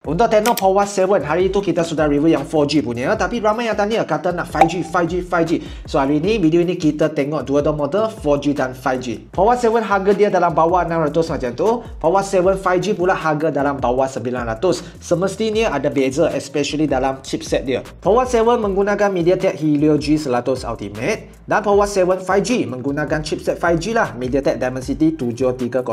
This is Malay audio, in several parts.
Untuk Tecno PowerWatt 7, hari itu kita sudah review yang 4G punya, tapi ramai yang tanya kata nak 5G. So hari ini video ini kita tengok dua-dua model 4G dan 5G. PowerWatt 7 harga dia dalam bawah 600 macam tu. PowerWatt 7 5G pula harga dalam bawah 900. Semestinya ada beza, especially dalam chipset dia. PowerWatt 7 menggunakan MediaTek Helio G100 Ultimate dan PowerWatt 7 5G menggunakan chipset 5G lah, MediaTek Dimensity 7300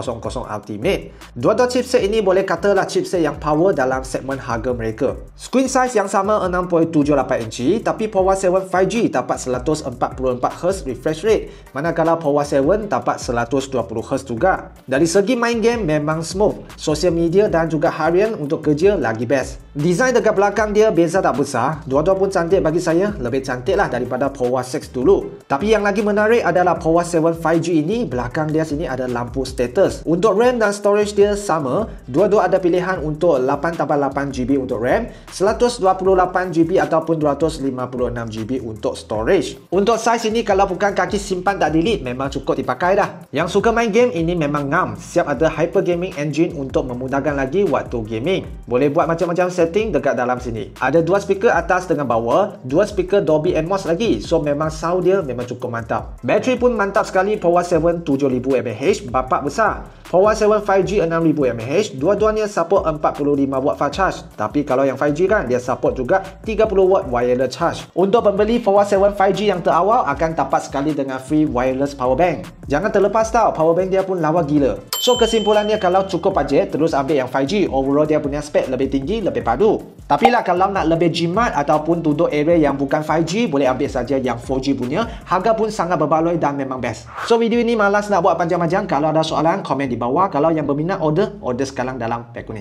Ultimate. Dua-dua chipset ini boleh katalah chipset yang power dalam segmen harga mereka. Screen size yang sama 6.78 inci, tapi PowerWatt 7 5G dapat 144Hz refresh rate, manakala PowerWatt 7 dapat 120Hz juga. Dari segi main game memang smooth, sosial media dan juga harian untuk kerja lagi best. Design dekat belakang dia beza tak besar, dua-dua pun cantik bagi saya, lebih cantik lah daripada PowerWatt 6 dulu. Tapi yang lagi menarik adalah PowerWatt 7 5G ini, belakang dia sini ada lampu status. Untuk RAM dan storage dia sama, dua-dua ada pilihan untuk 8GB untuk RAM, 128GB ataupun 256GB untuk storage. Untuk size ini kalau bukan kaki simpan tak delete memang cukup dipakai dah. Yang suka main game ini memang ngam, siap ada Hyper Gaming Engine untuk memudahkan lagi waktu gaming. Boleh buat macam-macam setting dekat dalam sini. Ada dua speaker atas dengan bawah, dua speaker Dolby Atmos lagi, so memang sound dia memang cukup mantap. Bateri pun mantap sekali, PowerWatt 7 7000 mAh, bapak besar. PowerWatt 7 5G 6000 mAh, dua-duanya support 45W fast charge. Tapi kalau yang 5G kan, dia support juga 30W wireless charge. Untuk pembeli PowerWatt 7 5G yang terawal akan dapat sekali dengan free wireless power bank. Jangan terlepas tau, power bank dia pun lawa gila. So kesimpulannya, kalau cukup bajet terus ambil yang 5G, overall dia punya spek lebih tinggi, lebih padu. Tapi lah kalau nak lebih jimat ataupun duduk area yang bukan 5G, boleh ambil saja yang 4G punya. Harga pun sangat berbaloi dan memang best. So video ini malas nak buat panjang-panjang. Kalau ada soalan, komen di bawah. Kalau yang berminat order sekarang dalam pack kuning.